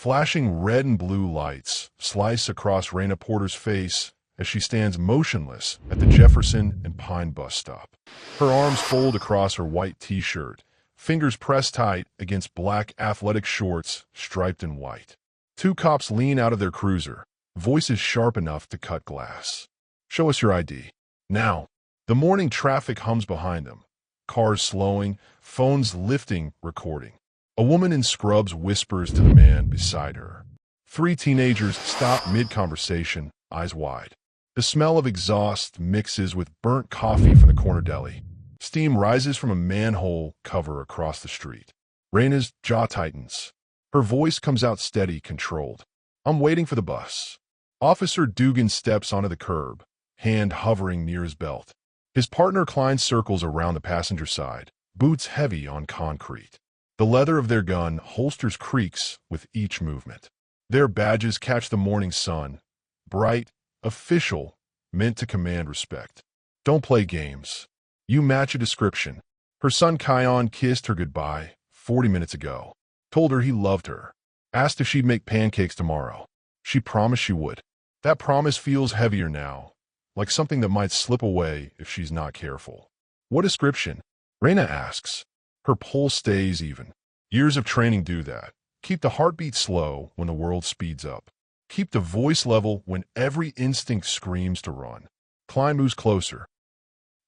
Flashing red and blue lights slice across Raina Porter's face as she stands motionless at the Jefferson and Pine bus stop. Her arms fold across her white t-shirt, fingers pressed tight against black athletic shorts striped in white. Two cops lean out of their cruiser, voices sharp enough to cut glass. "Show us your ID." Now. The morning traffic hums behind them. Cars slowing, phones lifting, recording. A woman in scrubs whispers to the man beside her. Three teenagers stop mid-conversation, eyes wide. The smell of exhaust mixes with burnt coffee from the corner deli. Steam rises from a manhole cover across the street. Raina's jaw tightens. Her voice comes out steady, controlled. "I'm waiting for the bus." Officer Dugan steps onto the curb, hand hovering near his belt. His partner Klein circles around the passenger side, boots heavy on concrete. The leather of their gun holsters creaks with each movement. Their badges catch the morning sun, bright, official, meant to command respect. Don't play games. You match a description. Her son Kion kissed her goodbye 40 minutes ago. Told her he loved her. Asked if she'd make pancakes tomorrow. She promised she would. That promise feels heavier now, like something that might slip away if she's not careful. "What description?" Raina asks. Her pulse stays even. Years of training do that. Keep the heartbeat slow when the world speeds up. Keep the voice level when every instinct screams to run. Klein moves closer.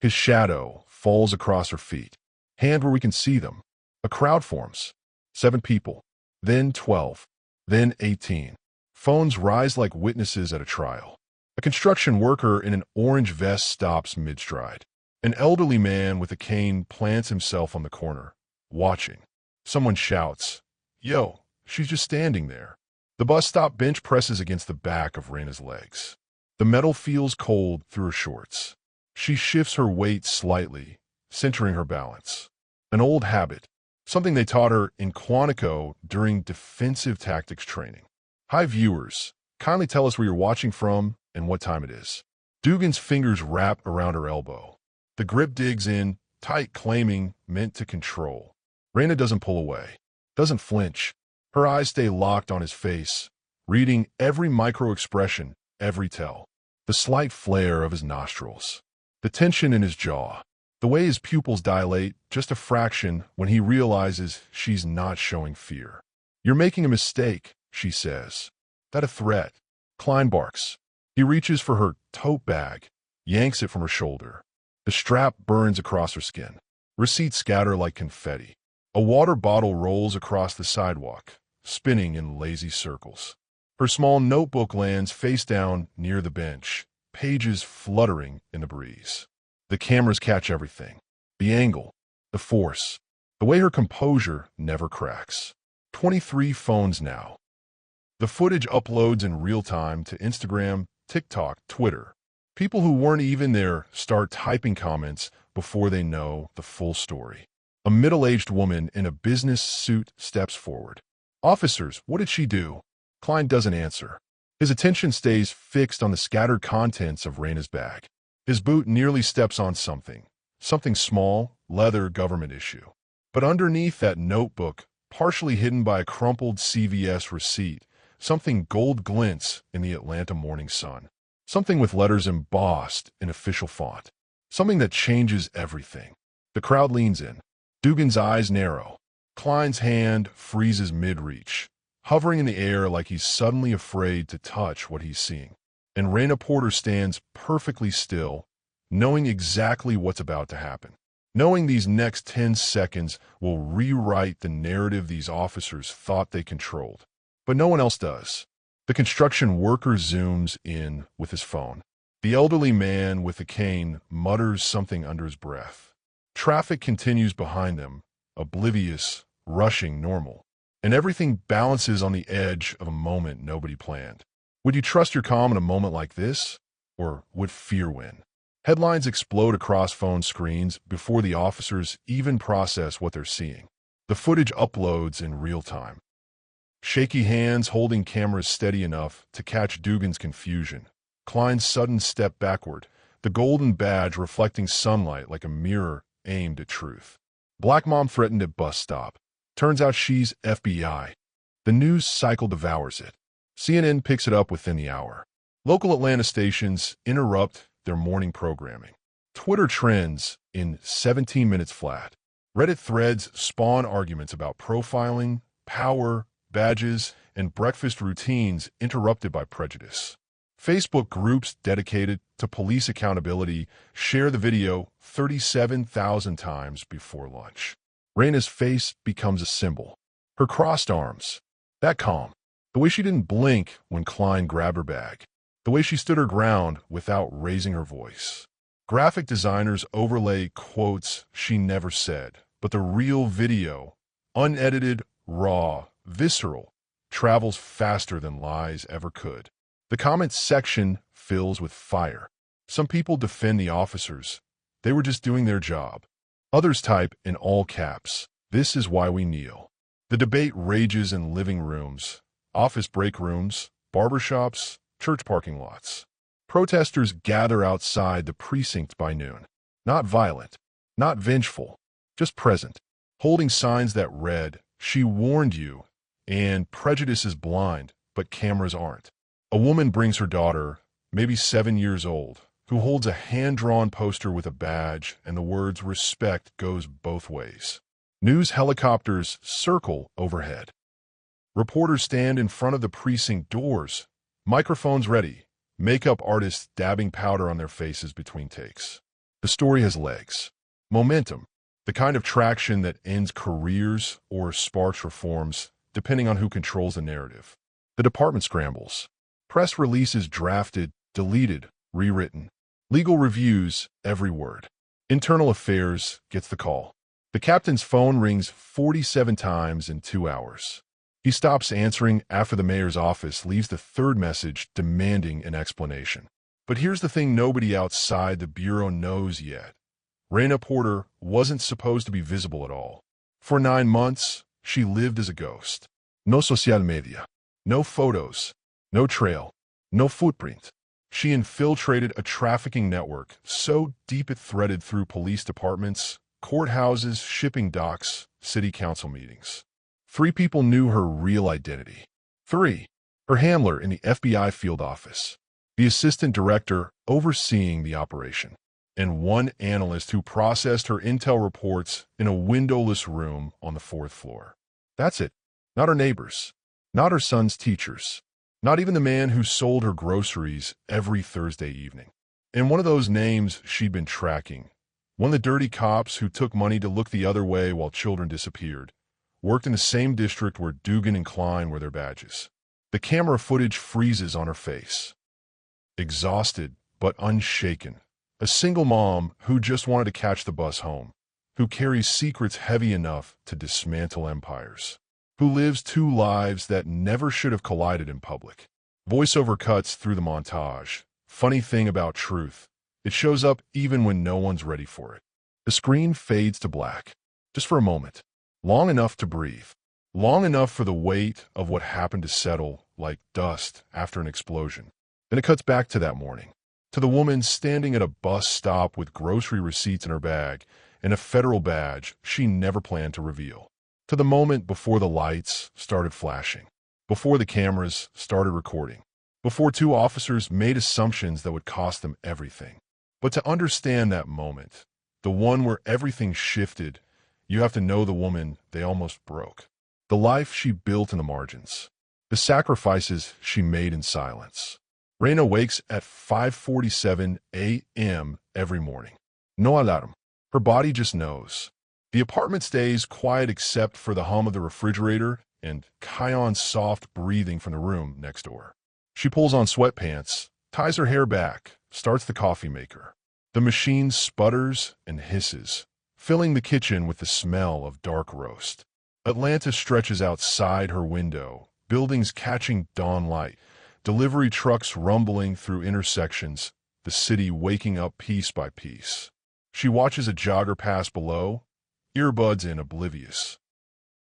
His shadow falls across her feet. Hand where we can see them. A crowd forms. 7 people. Then 12. Then 18. Phones rise like witnesses at a trial. A construction worker in an orange vest stops mid-stride. An elderly man with a cane plants himself on the corner, watching. Someone shouts, "Yo, she's just standing there." The bus stop bench presses against the back of Raina's legs. The metal feels cold through her shorts. She shifts her weight slightly, centering her balance. An old habit, something they taught her in Quantico during defensive tactics training. "Hi viewers, kindly tell us where you're watching from and what time it is." Dugan's fingers wrap around her elbow. The grip digs in, tight, claiming, meant to control. Raina doesn't pull away, doesn't flinch. Her eyes stay locked on his face, reading every micro-expression, every tell. The slight flare of his nostrils, the tension in his jaw, the way his pupils dilate just a fraction when he realizes she's not showing fear. "You're making a mistake," she says. "That a threat?" Klein barks. He reaches for her tote bag, yanks it from her shoulder. The strap burns across her skin. Receipts scatter like confetti. A water bottle rolls across the sidewalk, spinning in lazy circles. Her small notebook lands face down near the bench, pages fluttering in the breeze. The cameras catch everything. The angle, the force, the way her composure never cracks. 23 phones now. The footage uploads in real time to Instagram, TikTok, Twitter. People who weren't even there start typing comments before they know the full story. A middle-aged woman in a business suit steps forward. "Officers, what did she do?" Klein doesn't answer. His attention stays fixed on the scattered contents of Raina's bag. His boot nearly steps on something small, leather, government issue. But underneath that notebook, partially hidden by a crumpled CVS receipt, something gold glints in the Atlanta morning sun. Something with letters embossed in official font. Something that changes everything. The crowd leans in. Dugan's eyes narrow. Klein's hand freezes mid-reach, hovering in the air like he's suddenly afraid to touch what he's seeing. And Raina Porter stands perfectly still, knowing exactly what's about to happen. Knowing these next 10 seconds will rewrite the narrative these officers thought they controlled. But no one else does. The construction worker zooms in with his phone. The elderly man with the cane mutters something under his breath. Traffic continues behind them, oblivious, rushing, normal. And everything balances on the edge of a moment nobody planned. Would you trust your calm in a moment like this? Or would fear win? Headlines explode across phone screens before the officers even process what they're seeing. The footage uploads in real time. Shaky hands holding cameras steady enough to catch Dugan's confusion. Klein's sudden step backward, the golden badge reflecting sunlight like a mirror aimed at truth. Black mom threatened at bus stop. Turns out she's FBI. The news cycle devours it. CNN picks it up within the hour. Local Atlanta stations interrupt their morning programming. Twitter trends in 17 minutes flat. Reddit threads spawn arguments about profiling, power, badges, and breakfast routines interrupted by prejudice. Facebook groups dedicated to police accountability share the video 37,000 times before lunch. Raina's face becomes a symbol. Her crossed arms. That calm. The way she didn't blink when Klein grabbed her bag. The way she stood her ground without raising her voice. Graphic designers overlay quotes she never said, but the real video, unedited, raw, visceral, travels faster than lies ever could. The comments section fills with fire. Some people defend the officers. They were just doing their job. Others type in all caps, "This is why we kneel." The debate rages in living rooms, office break rooms, barbershops, church parking lots. Protesters gather outside the precinct by noon. Not violent, not vengeful, just present, holding signs that read, "She warned you," and "Prejudice is blind, but cameras aren't." A woman brings her daughter, maybe 7 years old, who holds a hand-drawn poster with a badge and the words "Respect goes both ways." News helicopters circle overhead. Reporters stand in front of the precinct doors, microphones ready, makeup artists dabbing powder on their faces between takes. The story has legs. Momentum, the kind of traction that ends careers or sparks reforms, depending on who controls the narrative. The department scrambles. Press releases drafted, deleted, rewritten. Legal reviews, every word. Internal affairs gets the call. The captain's phone rings 47 times in 2 hours. He stops answering after the mayor's office leaves the third message demanding an explanation. But here's the thing nobody outside the bureau knows yet. Raina Porter wasn't supposed to be visible at all. For 9 months, she lived as a ghost. No social media. No photos. No trail. No footprint. She infiltrated a trafficking network so deep it threaded through police departments, courthouses, shipping docks, city council meetings. 3 people knew her real identity. 3. Her handler in the FBI field office. The assistant director overseeing the operation. And 1 analyst who processed her intel reports in a windowless room on the 4th floor. That's it. Not her neighbors. Not her son's teachers. Not even the man who sold her groceries every Thursday evening. And one of those names she'd been tracking. One of the dirty cops who took money to look the other way while children disappeared. Worked in the same district where Dugan and Klein were their badges. The camera footage freezes on her face. Exhausted, but unshaken. A single mom who just wanted to catch the bus home. Who carries secrets heavy enough to dismantle empires. Who lives 2 lives that never should have collided in public. Voiceover cuts through the montage. Funny thing about truth. It shows up even when no one's ready for it. The screen fades to black. Just for a moment. Long enough to breathe. Long enough for the weight of what happened to settle like dust after an explosion. Then it cuts back to that morning. To the woman standing at a bus stop with grocery receipts in her bag and a federal badge she never planned to reveal. To the moment before the lights started flashing. Before the cameras started recording. Before 2 officers made assumptions that would cost them everything. But to understand that moment, the one where everything shifted, you have to know the woman they almost broke. The life she built in the margins. The sacrifices she made in silence. Raina wakes at 5:47 a.m. every morning. No alarm. Her body just knows. The apartment stays quiet except for the hum of the refrigerator and Kion's soft breathing from the room next door. She pulls on sweatpants, ties her hair back, starts the coffee maker. The machine sputters and hisses, filling the kitchen with the smell of dark roast. Atlanta stretches outside her window, buildings catching dawn light, delivery trucks rumbling through intersections, the city waking up piece by piece. She watches a jogger pass below, earbuds in, oblivious.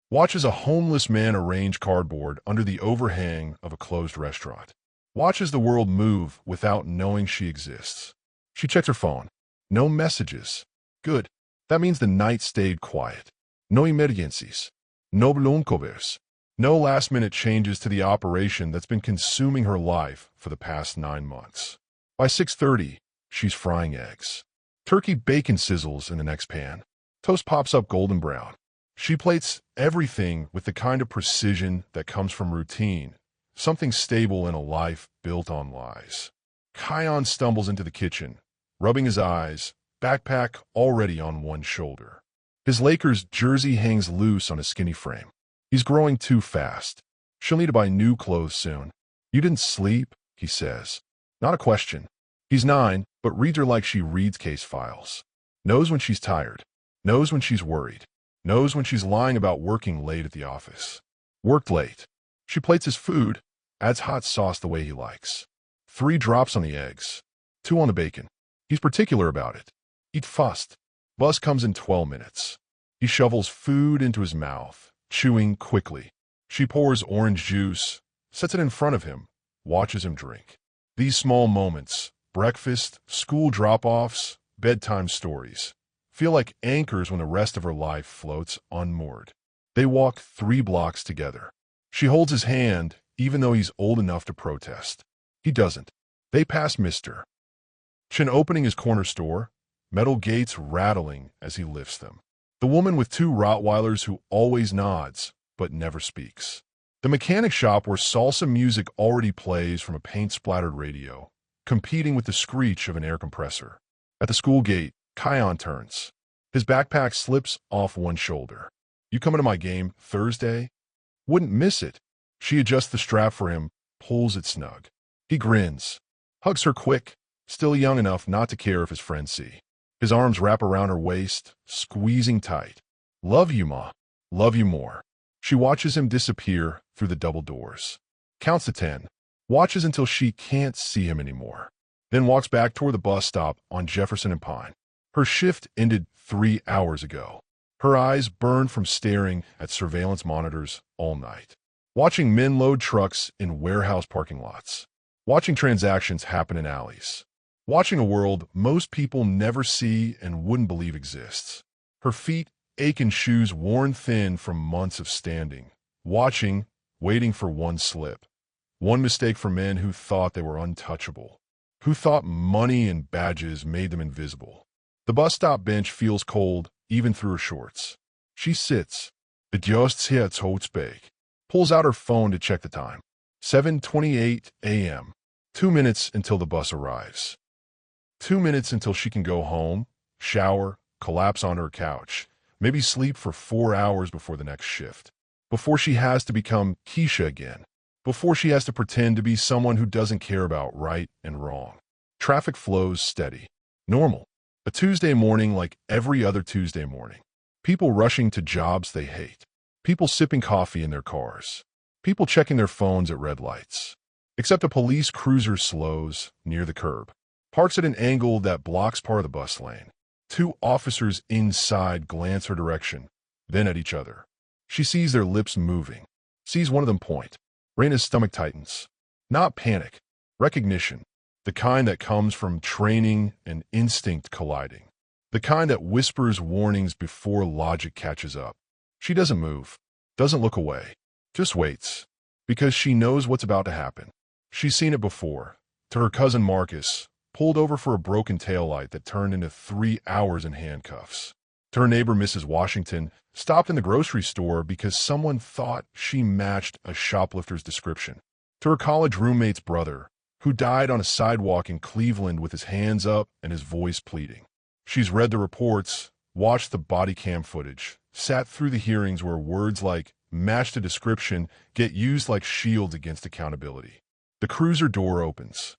Watches a homeless man arrange cardboard under the overhang of a closed restaurant. Watches the world move without knowing she exists. She checks her phone. No messages. Good. That means the night stayed quiet. No emergencies. No bloomcovers. No last-minute changes to the operation that's been consuming her life for the past 9 months. By 6:30, she's frying eggs. Turkey bacon sizzles in the next pan. Toast pops up golden brown. She plates everything with the kind of precision that comes from routine, something stable in a life built on lies. Kion stumbles into the kitchen, rubbing his eyes, backpack already on one shoulder. His Lakers jersey hangs loose on his skinny frame. He's growing too fast. She'll need to buy new clothes soon. You didn't sleep, he says. Not a question. He's 9, but reads her like she reads case files. Knows when she's tired. Knows when she's worried. Knows when she's lying about working late at the office. Worked late. She plates his food, adds hot sauce the way he likes. 3 drops on the eggs. 2 on the bacon. He's particular about it. Eat fast. Bus comes in 12 minutes. He shovels food into his mouth, chewing quickly. She pours orange juice, sets it in front of him, watches him drink. These small moments, breakfast, school drop-offs, bedtime stories, feel like anchors when the rest of her life floats unmoored. They walk 3 blocks together. She holds his hand, even though he's old enough to protest. He doesn't. They pass Mr. Chin opening his corner store, metal gates rattling as he lifts them. The woman with 2 Rottweilers who always nods, but never speaks. The mechanic shop where salsa music already plays from a paint-splattered radio, competing with the screech of an air compressor. At the school gate, Kion turns. His backpack slips off one shoulder. You coming to my game Thursday? Wouldn't miss it. She adjusts the strap for him, pulls it snug. He grins, hugs her quick, still young enough not to care if his friends see. His arms wrap around her waist, squeezing tight. Love you, Ma. Love you more. She watches him disappear through the double doors. Counts to 10. Watches until she can't see him anymore. Then walks back toward the bus stop on Jefferson and Pine. Her shift ended 3 hours ago. Her eyes burn from staring at surveillance monitors all night. Watching men load trucks in warehouse parking lots. Watching transactions happen in alleys. Watching a world most people never see and wouldn't believe exists. Her feet ache in shoes worn thin from months of standing. Watching, waiting for one slip. One mistake for men who thought they were untouchable. Who thought money and badges made them invisible. The bus stop bench feels cold, even through her shorts. She sits. Adjusts her totes bag. Pulls out her phone to check the time. 7:28 a.m. 2 minutes until the bus arrives. 2 minutes until she can go home, shower, collapse on her couch, maybe sleep for 4 hours before the next shift. Before she has to become Keisha again. Before she has to pretend to be someone who doesn't care about right and wrong. Traffic flows steady. Normal. A Tuesday morning like every other Tuesday morning. People rushing to jobs they hate. People sipping coffee in their cars. People checking their phones at red lights. Except a police cruiser slows near the curb. Parks at an angle that blocks part of the bus lane. 2 officers inside glance her direction, then at each other. She sees their lips moving. Sees one of them point. Raina's stomach tightens. Not panic. Recognition. The kind that comes from training and instinct colliding. The kind that whispers warnings before logic catches up. She doesn't move. Doesn't look away. Just waits. Because she knows what's about to happen. She's seen it before. To her cousin Marcus, pulled over for a broken taillight that turned into 3 hours in handcuffs. To her neighbor Mrs. Washington, stopped in the grocery store because someone thought she matched a shoplifter's description. To her college roommate's brother, who died on a sidewalk in Cleveland with his hands up and his voice pleading. She's read the reports, watched the body cam footage, sat through the hearings where words like matched a description get used like shields against accountability. The cruiser door opens.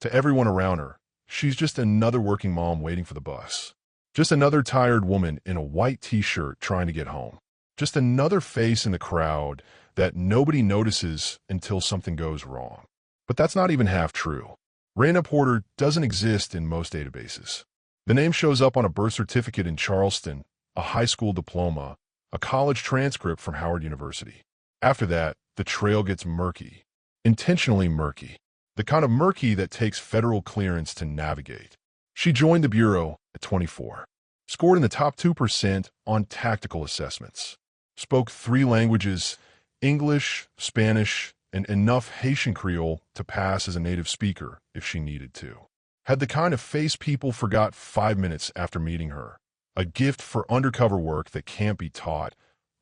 To everyone around her, she's just another working mom waiting for the bus. Just another tired woman in a white t-shirt trying to get home. Just another face in the crowd that nobody notices until something goes wrong. But that's not even half true. Raina Porter doesn't exist in most databases. The name shows up on a birth certificate in Charleston, a high school diploma, a college transcript from Howard University. After that, the trail gets murky. Intentionally murky. The kind of murky that takes federal clearance to navigate. She joined the Bureau at 24. Scored in the top 2% on tactical assessments. Spoke 3 languages, English, Spanish, and enough Haitian Creole to pass as a native speaker if she needed to. Had the kind of face people forgot 5 minutes after meeting her. A gift for undercover work that can't be taught,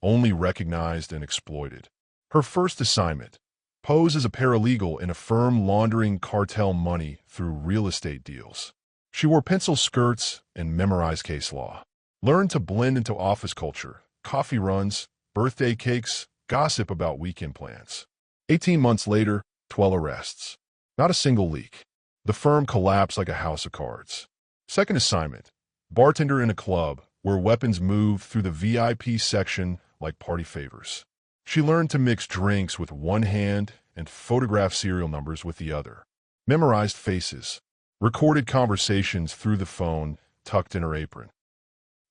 only recognized and exploited. Her first assignment: pose as a paralegal in a firm laundering cartel money through real estate deals. She wore pencil skirts and memorized case law. Learned to blend into office culture, coffee runs, birthday cakes, gossip about weekend plans. 18 months later, 12 arrests. Not a single leak. The firm collapsed like a house of cards. Second assignment: bartender in a club where weapons move through the VIP section like party favors. She learned to mix drinks with one hand and photograph serial numbers with the other. Memorized faces. Recorded conversations through the phone tucked in her apron.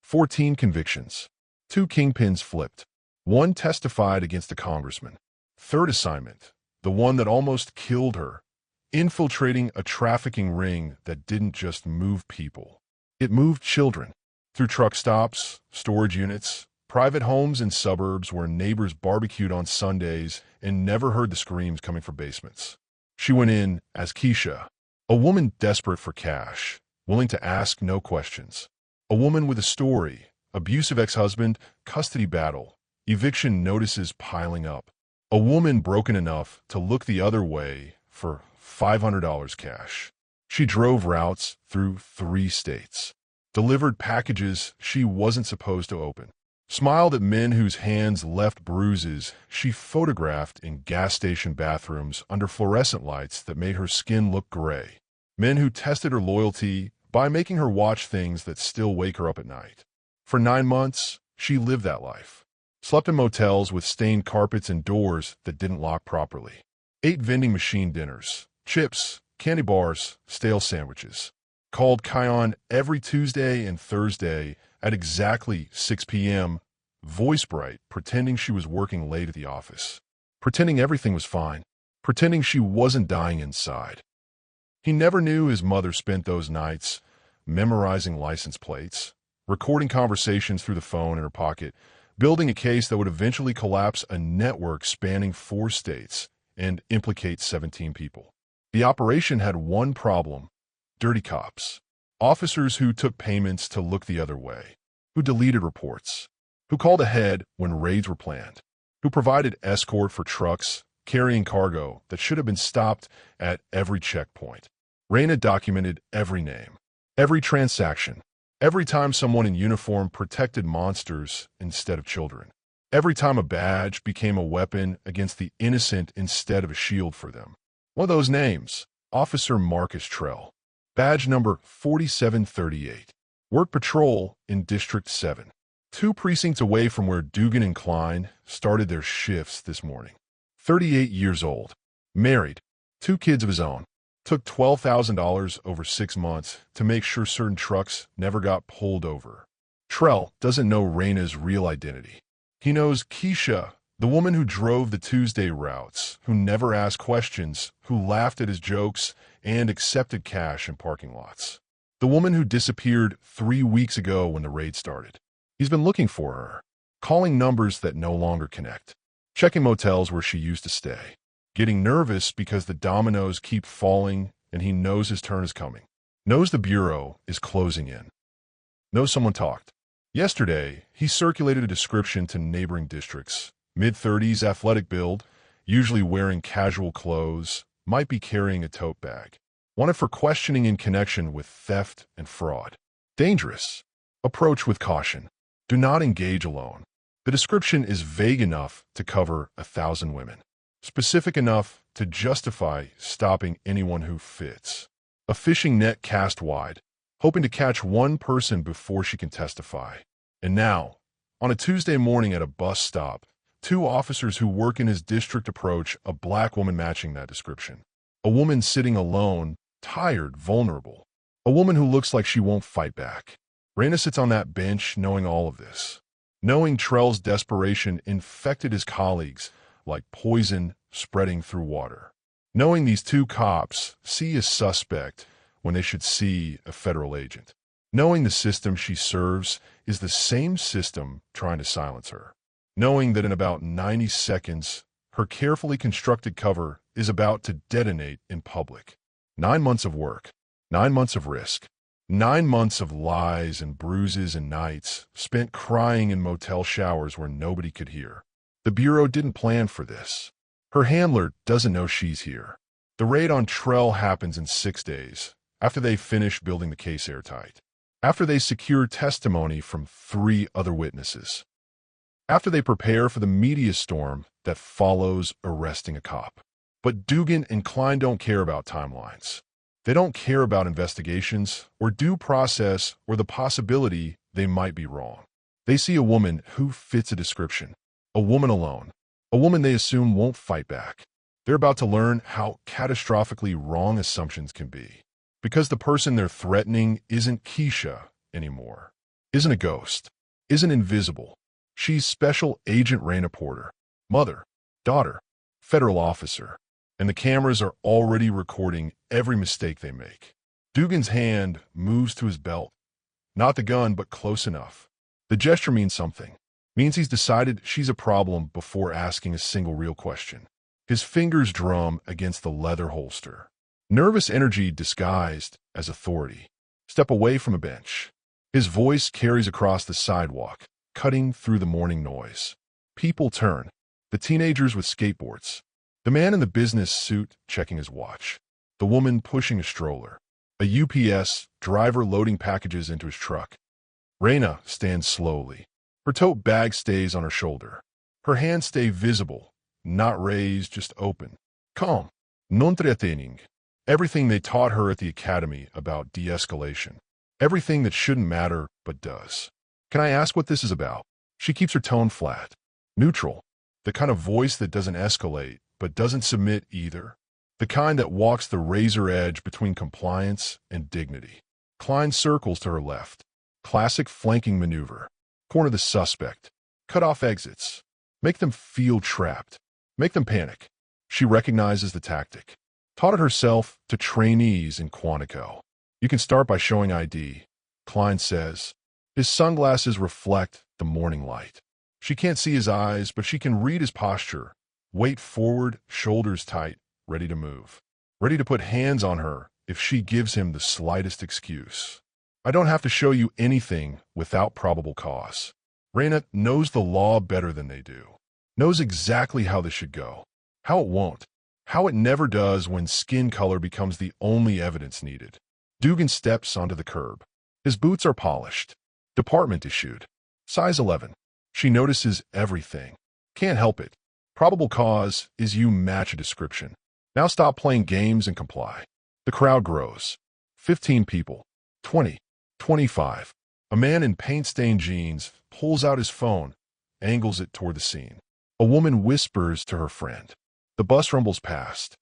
14 convictions. 2 kingpins flipped. 1 testified against a congressman. Third assignment: the one that almost killed her. Infiltrating a trafficking ring that didn't just move people. It moved children. Through truck stops, storage units, private homes in suburbs where neighbors barbecued on Sundays and never heard the screams coming from basements. She went in as Keisha, a woman desperate for cash, willing to ask no questions. A woman with a story: abusive ex-husband, custody battle, eviction notices piling up. A woman broken enough to look the other way for $500 cash. She drove routes through 3 states. Delivered packages she wasn't supposed to open. Smiled at men whose hands left bruises she photographed in gas station bathrooms under fluorescent lights that made her skin look gray. Men who tested her loyalty by making her watch things that still wake her up at night. For 9 months, she lived that life. Slept in motels with stained carpets and doors that didn't lock properly. Ate vending machine dinners, chips, candy bars, stale sandwiches. Called Kion every Tuesday and Thursday at exactly 6 p.m., voice bright, pretending she was working late at the office. Pretending everything was fine. Pretending she wasn't dying inside. He never knew his mother spent those nights memorizing license plates, recording conversations through the phone in her pocket, building a case that would eventually collapse a network spanning 4 states and implicate 17 people. The operation had one problem: dirty cops. Officers who took payments to look the other way, who deleted reports, who called ahead when raids were planned, who provided escort for trucks carrying cargo that should have been stopped at every checkpoint. Raina documented every name, every transaction, every time someone in uniform protected monsters instead of children, every time a badge became a weapon against the innocent instead of a shield for them. One of those names: Officer Marcus Trell. Badge number 4738. Work patrol in District 7. 2 precincts away from where Dugan and Klein started their shifts this morning. 38 years old. Married. 2 kids of his own. Took $12,000 over 6 months to make sure certain trucks never got pulled over. Trell doesn't know Raina's real identity. He knows Keisha, the woman who drove the Tuesday routes, who never asked questions, who laughed at his jokes and accepted cash in parking lots. The woman who disappeared 3 weeks ago when the raid started. He's been looking for her, calling numbers that no longer connect, checking motels where she used to stay, getting nervous because the dominoes keep falling and he knows his turn is coming, knows the bureau is closing in, knows someone talked. Yesterday, he circulated a description to neighboring districts. Mid-30s, athletic build, usually wearing casual clothes, might be carrying a tote bag. Wanted for questioning in connection with theft and fraud. Dangerous. Approach with caution. Do not engage alone. The description is vague enough to cover 1,000 women. Specific enough to justify stopping anyone who fits. A fishing net cast wide, hoping to catch one person before she can testify. And now, on a Tuesday morning at a bus stop, 2 officers who work in his district approach a black woman matching that description. A woman sitting alone, tired, vulnerable. A woman who looks like she won't fight back. Raina sits on that bench knowing all of this. Knowing Trell's desperation infected his colleagues like poison spreading through water. Knowing these 2 cops see a suspect when they should see a federal agent. Knowing the system she serves is the same system trying to silence her. knowing that in about 90 seconds, her carefully constructed cover is about to detonate in public. 9 months of work, 9 months of risk, 9 months of lies and bruises and nights spent crying in motel showers where nobody could hear. The Bureau didn't plan for this. Her handler doesn't know she's here. The raid on Trell happens in 6 days, after they finish building the case airtight. After they secure testimony from 3 other witnesses. After they prepare for the media storm that follows arresting a cop. But Dugan and Klein don't care about timelines. They don't care about investigations or due process or the possibility they might be wrong. They see a woman who fits a description. A woman alone. A woman they assume won't fight back. They're about to learn how catastrophically wrong assumptions can be. Because the person they're threatening isn't Keisha anymore. Isn't a ghost. Isn't invisible. She's Special Agent Raina Porter. Mother. Daughter. Federal officer. And the cameras are already recording every mistake they make. Dugan's hand moves to his belt. Not the gun, but close enough. The gesture means something. Means he's decided she's a problem before asking a single real question. His fingers drum against the leather holster. Nervous energy disguised as authority. Step away from a bench. His voice carries across the sidewalk, cutting through the morning noise. People turn. The teenagers with skateboards. The man in the business suit checking his watch. The woman pushing a stroller. A UPS driver loading packages into his truck. Raina stands slowly. Her tote bag stays on her shoulder. Her hands stay visible, not raised, just open. Calm. Non threatening. Everything they taught her at the academy about de-escalation. Everything that shouldn't matter, but does. Can I ask what this is about? She keeps her tone flat. Neutral. The kind of voice that doesn't escalate, but doesn't submit either. The kind that walks the razor edge between compliance and dignity. Klein circles to her left. Classic flanking maneuver. Corner the suspect. Cut off exits. Make them feel trapped. Make them panic. She recognizes the tactic. Taught it herself to trainees in Quantico. You can start by showing ID, Klein says. His sunglasses reflect the morning light. She can't see his eyes, but she can read his posture. Weight forward, shoulders tight, ready to move. Ready to put hands on her if she gives him the slightest excuse. I don't have to show you anything without probable cause. Raina knows the law better than they do. Knows exactly how this should go. How it won't. How it never does when skin color becomes the only evidence needed. Dugan steps onto the curb. His boots are polished. Department issued. Size 11. She notices everything. Can't help it. Probable cause is you match a description. Now stop playing games and comply. The crowd grows. 15 people. 20. 25. A man in paint-stained jeans pulls out his phone, angles it toward the scene. A woman whispers to her friend. The bus rumbles past.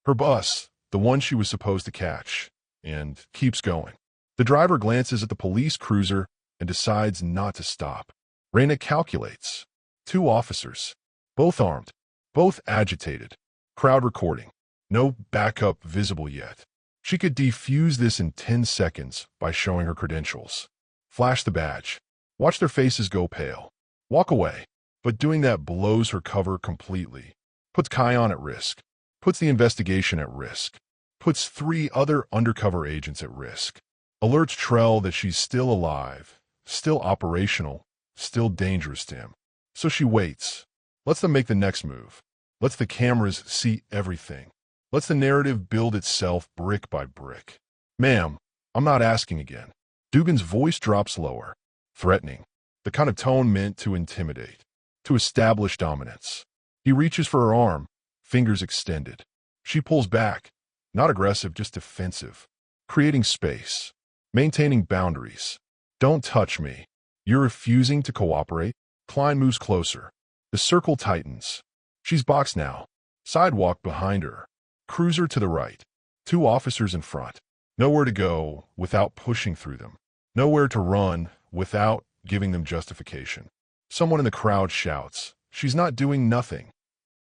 Her bus, the one she was supposed to catch, and keeps going. The driver glances at the police cruiser and decides not to stop. Raina calculates. 2 officers. Both armed. Both agitated. Crowd recording. No backup visible yet. She could defuse this in 10 seconds by showing her credentials. Flash the badge. Watch their faces go pale. Walk away. But doing that blows her cover completely. Puts Kion at risk. Puts the investigation at risk. Puts 3 other undercover agents at risk. Alerts Trell that she's still alive, still operational, still dangerous to him. So she waits. Lets them make the next move. Lets the cameras see everything. Lets the narrative build itself brick by brick. Ma'am, I'm not asking again. Dugan's voice drops lower. Threatening. The kind of tone meant to intimidate. To establish dominance. He reaches for her arm, fingers extended. She pulls back. Not aggressive, just defensive. Creating space. Maintaining boundaries. Don't touch me. You're refusing to cooperate? Klein moves closer. The circle tightens. She's boxed now. Sidewalk behind her. Cruiser to the right. 2 officers in front. Nowhere to go without pushing through them. Nowhere to run without giving them justification. Someone in the crowd shouts. She's not doing nothing.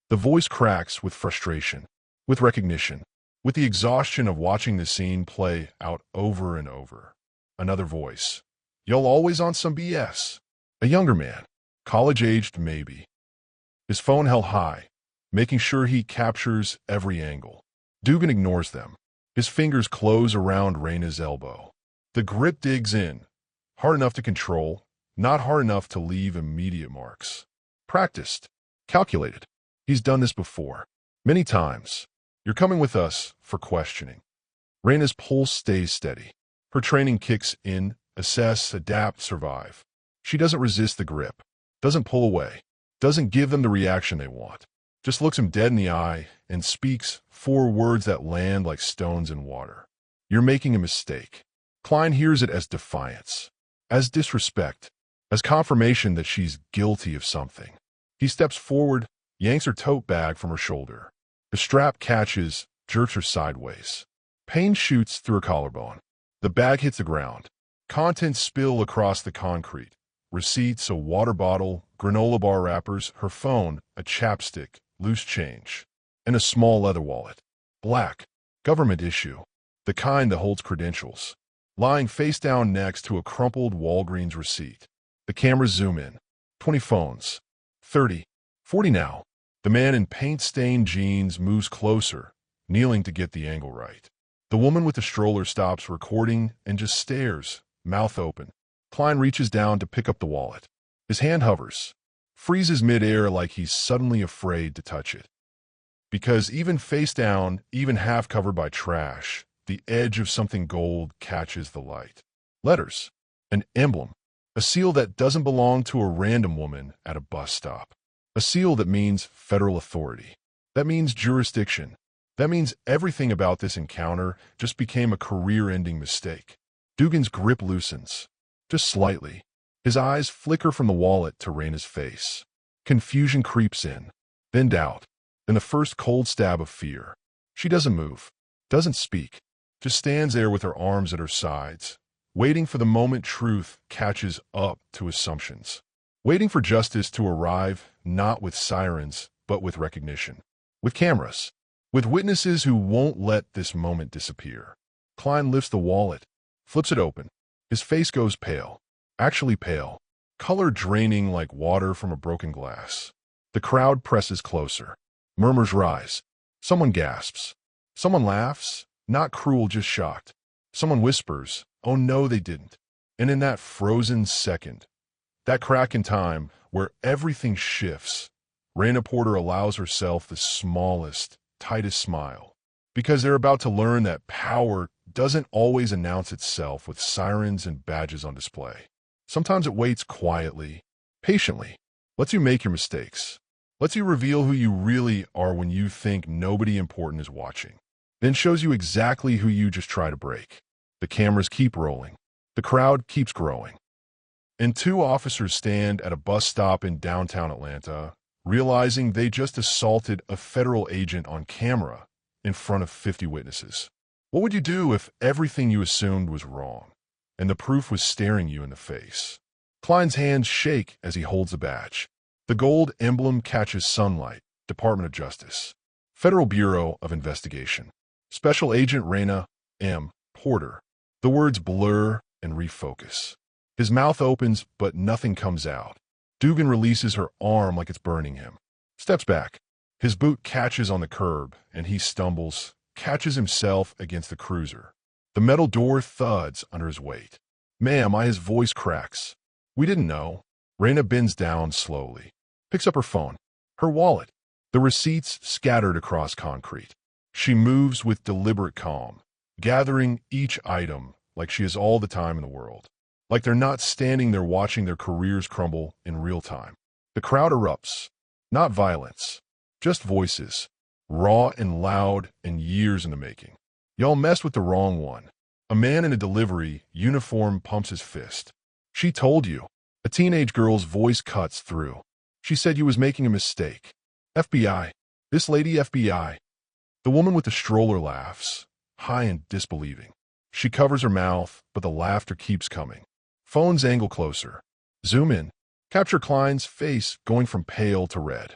The voice cracks with frustration, with recognition, with the exhaustion of watching the scene play out over and over. Another voice. Y'all always on some BS. A younger man. College-aged, maybe. His phone held high, making sure he captures every angle. Dugan ignores them. His fingers close around Raina's elbow. The grip digs in, hard enough to control, not hard enough to leave immediate marks. Practiced. Calculated. He's done this before. Many times. You're coming with us for questioning. Raina's pulse stays steady. Her training kicks in, assess, adapt, survive. She doesn't resist the grip, doesn't pull away, doesn't give them the reaction they want. Just looks him dead in the eye and speaks 4 words that land like stones in water. You're making a mistake. Klein hears it as defiance, as disrespect, as confirmation that she's guilty of something. He steps forward, yanks her tote bag from her shoulder. The strap catches, jerks her sideways. Pain shoots through her collarbone. The bag hits the ground. Contents spill across the concrete. Receipts, a water bottle, granola bar wrappers, her phone, a chapstick, loose change, and a small leather wallet. Black. Government issue. The kind that holds credentials. Lying face down next to a crumpled Walgreens receipt. The cameras zoom in. 20 phones. 30. 40 now. The man in paint-stained jeans moves closer, kneeling to get the angle right. The woman with the stroller stops recording and just stares, mouth open. Klein reaches down to pick up the wallet. His hand hovers, freezes midair like he's suddenly afraid to touch it. Because even face down, even half covered by trash, the edge of something gold catches the light. Letters. An emblem. A seal that doesn't belong to a random woman at a bus stop. A seal that means federal authority. That means jurisdiction. That means everything about this encounter just became a career-ending mistake. Dugan's grip loosens. Just slightly. His eyes flicker from the wallet to Raina's face. Confusion creeps in. Then doubt. Then the first cold stab of fear. She doesn't move. Doesn't speak. Just stands there with her arms at her sides, waiting for the moment truth catches up to assumptions. Waiting for justice to arrive, not with sirens, but with recognition. With cameras. With witnesses who won't let this moment disappear. Klein lifts the wallet, flips it open. His face goes pale. Actually pale. Color draining like water from a broken glass. The crowd presses closer. Murmurs rise. Someone gasps. Someone laughs, not cruel, just shocked. Someone whispers, "Oh no, they didn't." And in that frozen second, that crack in time where everything shifts, Raina Porter allows herself the smallest, tightest smile. Because they're about to learn that power doesn't always announce itself with sirens and badges on display. Sometimes it waits quietly, patiently, lets you make your mistakes, lets you reveal who you really are when you think nobody important is watching, then shows you exactly who you just try to break. The cameras keep rolling. The crowd keeps growing. And 2 officers stand at a bus stop in downtown Atlanta, realizing they just assaulted a federal agent on camera in front of 50 witnesses. What would you do if everything you assumed was wrong, and the proof was staring you in the face? Klein's hands shake as he holds the badge. The gold emblem catches sunlight. Department of Justice. Federal Bureau of Investigation. Special Agent Raina M. Porter. The words blur and refocus. His mouth opens, but nothing comes out. Dugan releases her arm like it's burning him. Steps back. His boot catches on the curb, and he stumbles, catches himself against the cruiser. The metal door thuds under his weight. "Ma'am," his voice cracks. "We didn't know." Raina bends down slowly, picks up her phone, her wallet, the receipts scattered across concrete. She moves with deliberate calm, gathering each item like she has all the time in the world. Like they're not standing there watching their careers crumble in real time. The crowd erupts. Not violence, just voices, raw and loud and years in the making. "Y'all messed with the wrong one." A man in a delivery uniform pumps his fist. "She told you." A teenage girl's voice cuts through. "She said you was making a mistake." "FBI. This lady FBI." The woman with the stroller laughs, high and disbelieving. She covers her mouth, but the laughter keeps coming. Phones angle closer. Zoom in. Capture Klein's face going from pale to red.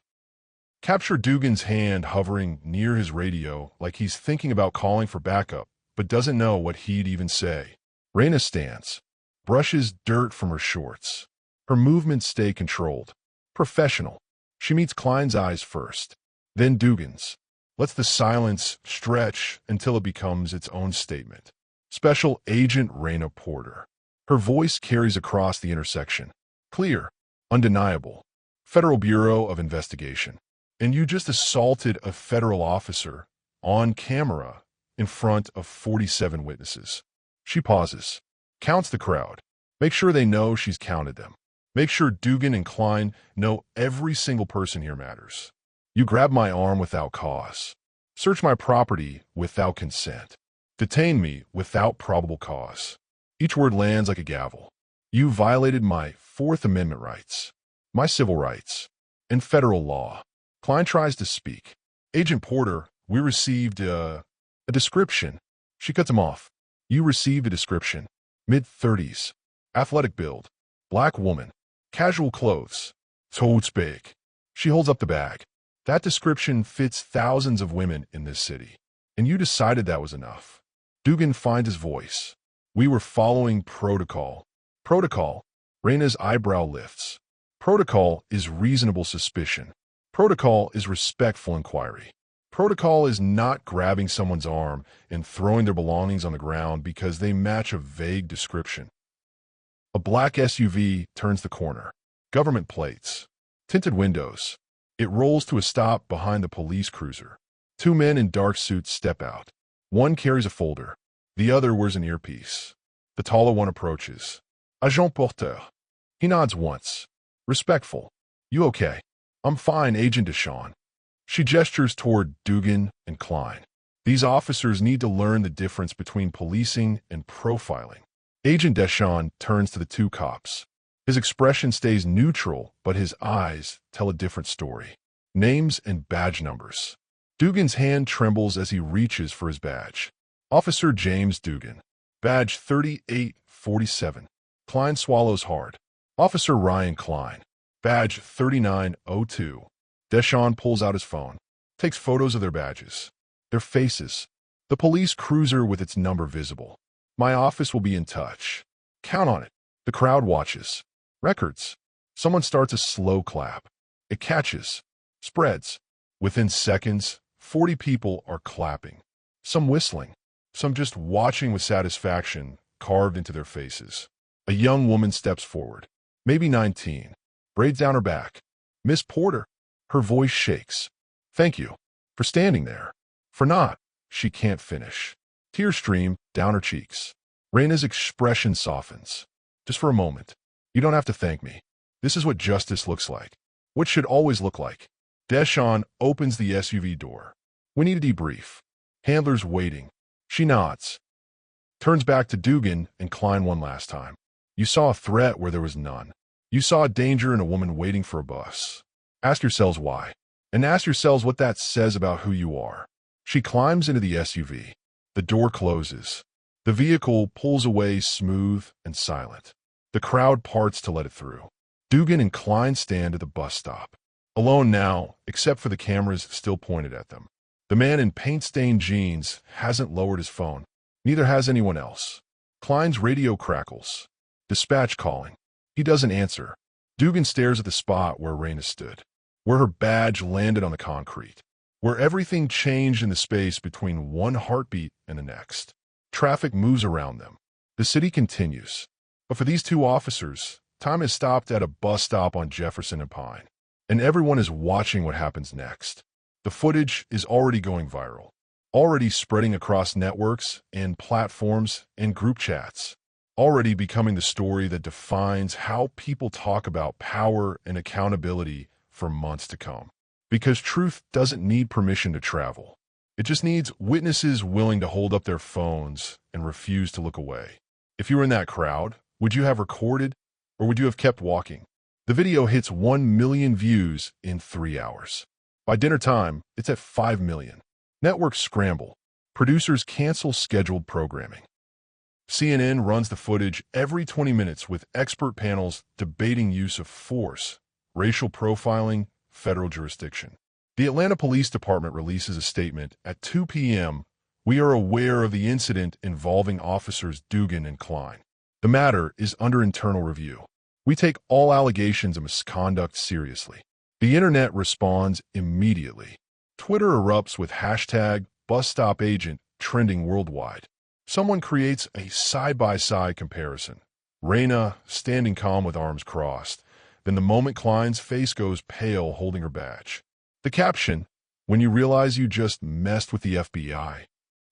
Capture Dugan's hand hovering near his radio like he's thinking about calling for backup, but doesn't know what he'd even say. Raina stands, brushes dirt from her shorts. Her movements stay controlled. Professional. She meets Klein's eyes first, then Dugan's. Lets the silence stretch until it becomes its own statement. Special Agent Raina Porter. Her voice carries across the intersection. Clear. Undeniable. Federal Bureau of Investigation. And you just assaulted a federal officer on camera in front of 47 witnesses. She pauses, counts the crowd. Make sure they know she's counted them. Make sure Dugan and Klein know every single person here matters. You grab my arm without cause. Search my property without consent. Detain me without probable cause. Each word lands like a gavel. You violated my Fourth Amendment rights, my civil rights, and federal law. Klein tries to speak. Agent Porter, we received a description. She cuts him off. You received a description. Mid-30s. Athletic build. Black woman. Casual clothes. Totes big. She holds up the bag. That description fits thousands of women in this city. And you decided that was enough. Dugan finds his voice. We were following protocol. Protocol. Raina's eyebrow lifts. Protocol is reasonable suspicion. Protocol is respectful inquiry. Protocol is not grabbing someone's arm and throwing their belongings on the ground because they match a vague description. A black SUV turns the corner. Government plates. Tinted windows. It rolls to a stop behind the police cruiser. Two men in dark suits step out. One carries a folder. The other wears an earpiece. The taller one approaches. Agent Porter. He nods once. Respectful. You okay? I'm fine, Agent Deschamps. She gestures toward Dugan and Klein. These officers need to learn the difference between policing and profiling. Agent Deschamps turns to the two cops. His expression stays neutral, but his eyes tell a different story. Names and badge numbers. Dugan's hand trembles as he reaches for his badge. Officer James Dugan. Badge 3847. Klein swallows hard. Officer Ryan Klein. Badge 3902. Deschamps pulls out his phone. Takes photos of their badges. Their faces. The police cruiser with its number visible. My office will be in touch. Count on it. The crowd watches. Records. Someone starts a slow clap. It catches. Spreads. Within seconds, 40 people are clapping. Some whistling. Some just watching with satisfaction carved into their faces. A young woman steps forward. Maybe 19. Braids down her back. Miss Porter. Her voice shakes. Thank you. For standing there. For not. She can't finish. Tears stream down her cheeks. Raina's expression softens. Just for a moment. You don't have to thank me. This is what justice looks like. What should always look like. Deschamps opens the SUV door. We need a debrief. Handler's waiting. She nods. Turns back to Dugan and Klein one last time. You saw a threat where there was none. You saw a danger in a woman waiting for a bus. Ask yourselves why. And ask yourselves what that says about who you are. She climbs into the SUV. The door closes. The vehicle pulls away smooth and silent. The crowd parts to let it through. Dugan and Klein stand at the bus stop. Alone now, except for the cameras still pointed at them. The man in paint-stained jeans hasn't lowered his phone. Neither has anyone else. Klein's radio crackles. Dispatch calling. He doesn't answer. Dugan stares at the spot where Raina stood. Where her badge landed on the concrete. Where everything changed in the space between one heartbeat and the next. Traffic moves around them. The city continues. But for these two officers, time has stopped at a bus stop on Jefferson and Pine. And everyone is watching what happens next. The footage is already going viral. Already spreading across networks and platforms and group chats. Already becoming the story that defines how people talk about power and accountability for months to come. Because truth doesn't need permission to travel. It just needs witnesses willing to hold up their phones and refuse to look away. If you were in that crowd, would you have recorded or would you have kept walking? The video hits 1 million views in 3 hours. By dinner time, it's at 5 million. Networks scramble. Producers cancel scheduled programming. CNN runs the footage every 20 minutes with expert panels debating use of force, racial profiling, federal jurisdiction. The Atlanta Police Department releases a statement at 2 p.m. We are aware of the incident involving officers Dugan and Klein. The matter is under internal review. We take all allegations of misconduct seriously. The internet responds immediately. Twitter erupts with hashtag #BusStopAgent trending worldwide. Someone creates a side-by-side comparison. Reina standing calm with arms crossed. Then the moment Klein's face goes pale holding her badge. The caption, "When you realize you just messed with the FBI."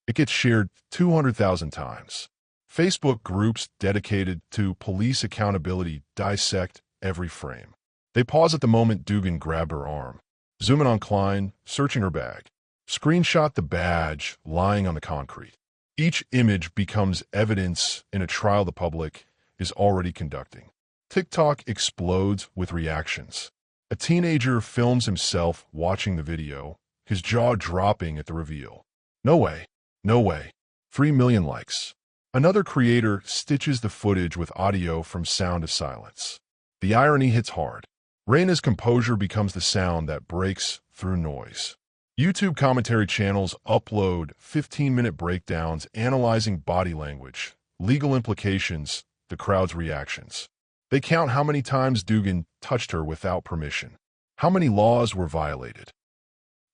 It gets shared 200,000 times. Facebook groups dedicated to police accountability dissect every frame. They pause at the moment Dugan grabbed her arm. Zoom in on Klein, searching her bag. Screenshot the badge lying on the concrete. Each image becomes evidence in a trial the public is already conducting. TikTok explodes with reactions. A teenager films himself watching the video, his jaw dropping at the reveal. No way. No way. 3 million likes. Another creator stitches the footage with audio from sound to silence. The irony hits hard. Reina's composure becomes the sound that breaks through noise. YouTube commentary channels upload 15-minute breakdowns analyzing body language, legal implications, the crowd's reactions. They count how many times Dugan touched her without permission. How many laws were violated.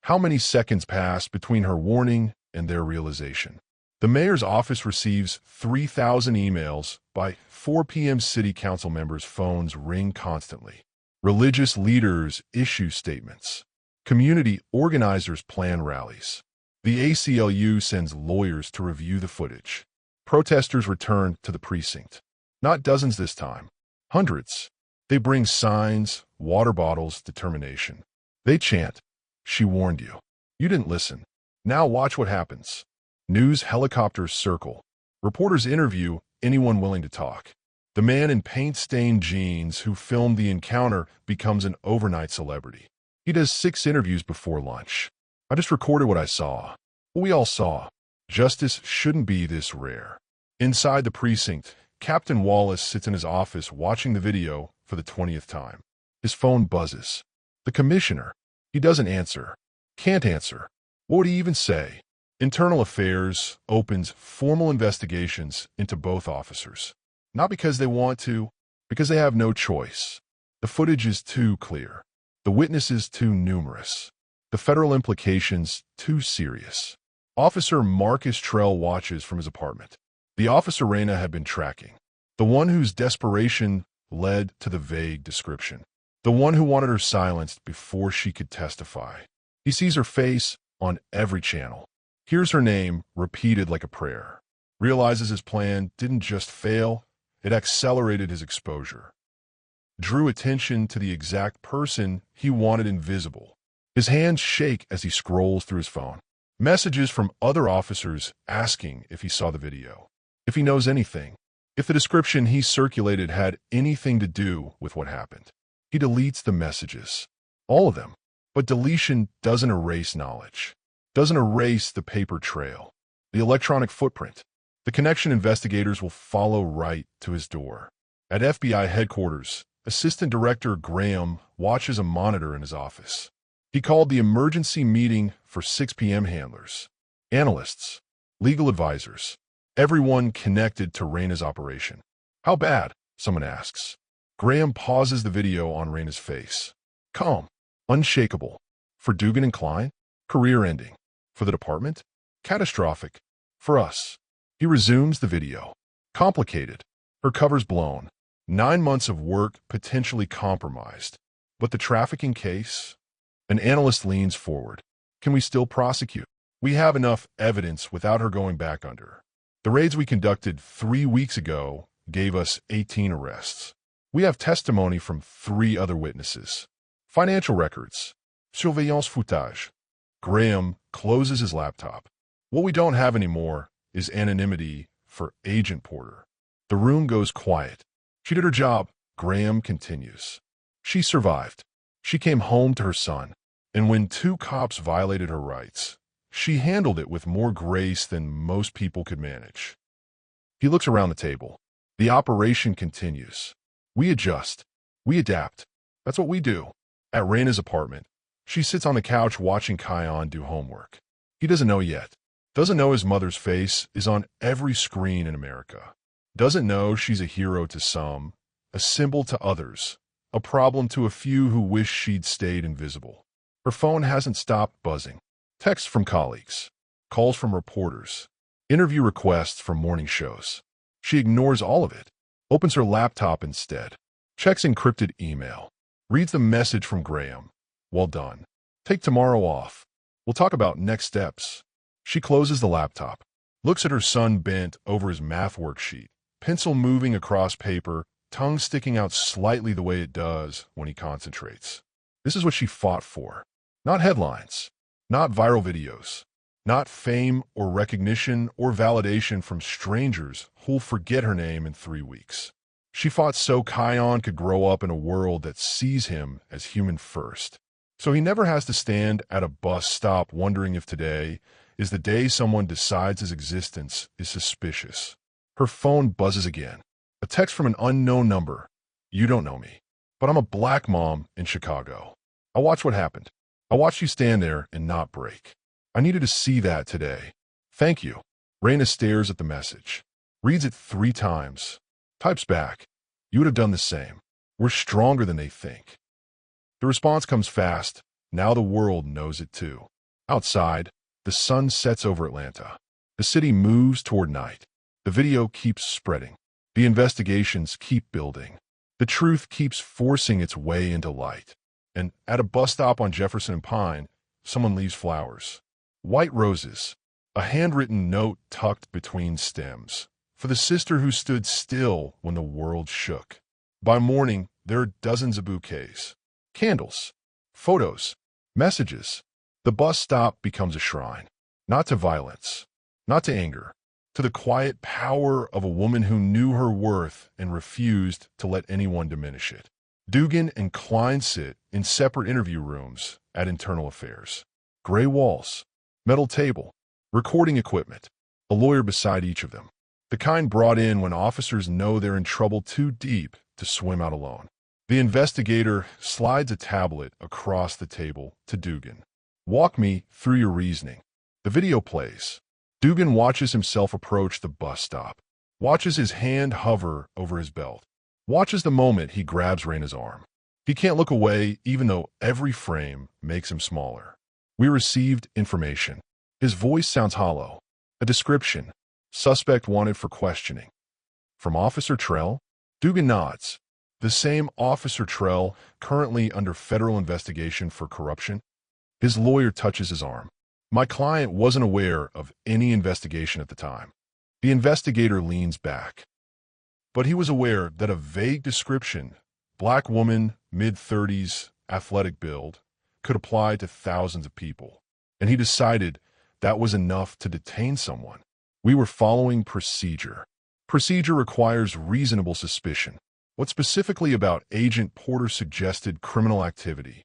How many seconds passed between her warning and their realization. The mayor's office receives 3,000 emails. By 4 p.m. city council members' phones ring constantly. Religious leaders issue statements. Community organizers plan rallies. The ACLU sends lawyers to review the footage. Protesters return to the precinct. Not dozens this time. Hundreds. They bring signs, water bottles, determination. They chant, "She warned you. You didn't listen. Now watch what happens." News helicopters circle. Reporters interview anyone willing to talk. The man in paint-stained jeans who filmed the encounter becomes an overnight celebrity. He does 6 interviews before lunch. "I just recorded what I saw. What we all saw. Justice shouldn't be this rare." Inside the precinct, Captain Wallace sits in his office watching the video for the 20th time. His phone buzzes. The commissioner. He doesn't answer. Can't answer. What would he even say? Internal Affairs opens formal investigations into both officers. Not because they want to, because they have no choice. The footage is too clear. The witnesses too numerous. The federal implications too serious. Officer Marcus Trell watches from his apartment. The officer Reina had been tracking. The one whose desperation led to the vague description. The one who wanted her silenced before she could testify. He sees her face on every channel. Hears her name repeated like a prayer. Realizes his plan didn't just fail, it accelerated his exposure. Drew attention to the exact person he wanted invisible. His hands shake as he scrolls through his phone. Messages from other officers asking if he saw the video, if he knows anything, if the description he circulated had anything to do with what happened. He deletes the messages. All of them. But deletion doesn't erase knowledge. Doesn't erase the paper trail. The electronic footprint. The connection investigators will follow right to his door. At FBI headquarters, Assistant Director Graham watches a monitor in his office. He called the emergency meeting for 6 p.m. handlers, analysts, legal advisors, everyone connected to Reina's operation. "How bad?" someone asks. Graham pauses the video on Reina's face. Calm, unshakable. For Dugan and Klein, career-ending. For the department, catastrophic. For us. He resumes the video. Complicated. Her cover's blown. 9 months of work potentially compromised. But the trafficking case? An analyst leans forward. Can we still prosecute? We have enough evidence without her going back under. The raids we conducted 3 weeks ago gave us 18 arrests. We have testimony from 3 other witnesses. Financial records. Surveillance footage. Graham closes his laptop. What we don't have anymore is anonymity for Agent Porter. The room goes quiet. She did her job, Graham continues. She survived. She came home to her son. And when 2 cops violated her rights, she handled it with more grace than most people could manage. He looks around the table. The operation continues. We adjust. We adapt. That's what we do. At Reina's apartment, she sits on the couch watching Kion do homework. He doesn't know yet. Doesn't know his mother's face is on every screen in America. Doesn't know she's a hero to some a symbol to others, a problem to a few who wish she'd stayed invisible. Her phone hasn't stopped buzzing. Texts from colleagues, calls from reporters, interview requests from morning shows. She ignores all of it, opens her laptop instead, checks encrypted email, reads the message from Graham. Well done. Take tomorrow off. We'll talk about next steps. She closes the laptop, looks at her son bent over his math worksheet, pencil moving across paper, tongue sticking out slightly the way it does when he concentrates. This is what she fought for. Not headlines, not viral videos, not fame or recognition or validation from strangers who'll forget her name in 3 weeks. She fought so Kion could grow up in a world that sees him as human first. So he never has to stand at a bus stop wondering if today is the day someone decides his existence is suspicious. Her phone buzzes again. A text from an unknown number. You don't know me, but I'm a black mom in Chicago. I watched what happened. I watched you stand there and not break. I needed to see that today. Thank you. Raina stares at the message, reads it 3 times, types back. You would have done the same. We're stronger than they think. The response comes fast. Now the world knows it too. Outside, the sun sets over Atlanta. The city moves toward night. The video keeps spreading. The investigations keep building. The truth keeps forcing its way into light. And at a bus stop on Jefferson and Pine, someone leaves flowers. White roses, a handwritten note tucked between stems, for the sister who stood still when the world shook. By morning, there are dozens of bouquets, candles, photos, messages. The bus stop becomes a shrine, not to violence, not to anger, to the quiet power of a woman who knew her worth and refused to let anyone diminish it. Dugan and Klein sit in separate interview rooms at Internal Affairs. Gray walls, metal table, recording equipment, a lawyer beside each of them. The kind brought in when officers know they're in trouble too deep to swim out alone. The investigator slides a tablet across the table to Dugan. Walk me through your reasoning. The video plays. Dugan watches himself approach the bus stop, watches his hand hover over his belt, watches the moment he grabs Raina's arm. He can't look away even though every frame makes him smaller. We received information. His voice sounds hollow. A description. Suspect wanted for questioning. From Officer Trell? Dugan nods. The same Officer Trell currently under federal investigation for corruption? His lawyer touches his arm. My client wasn't aware of any investigation at the time. The investigator leans back. But he was aware that a vague description, black woman, mid-30s, athletic build, could apply to thousands of people. And he decided that was enough to detain someone. We were following procedure. Procedure requires reasonable suspicion. What specifically about Agent Porter suggested criminal activity?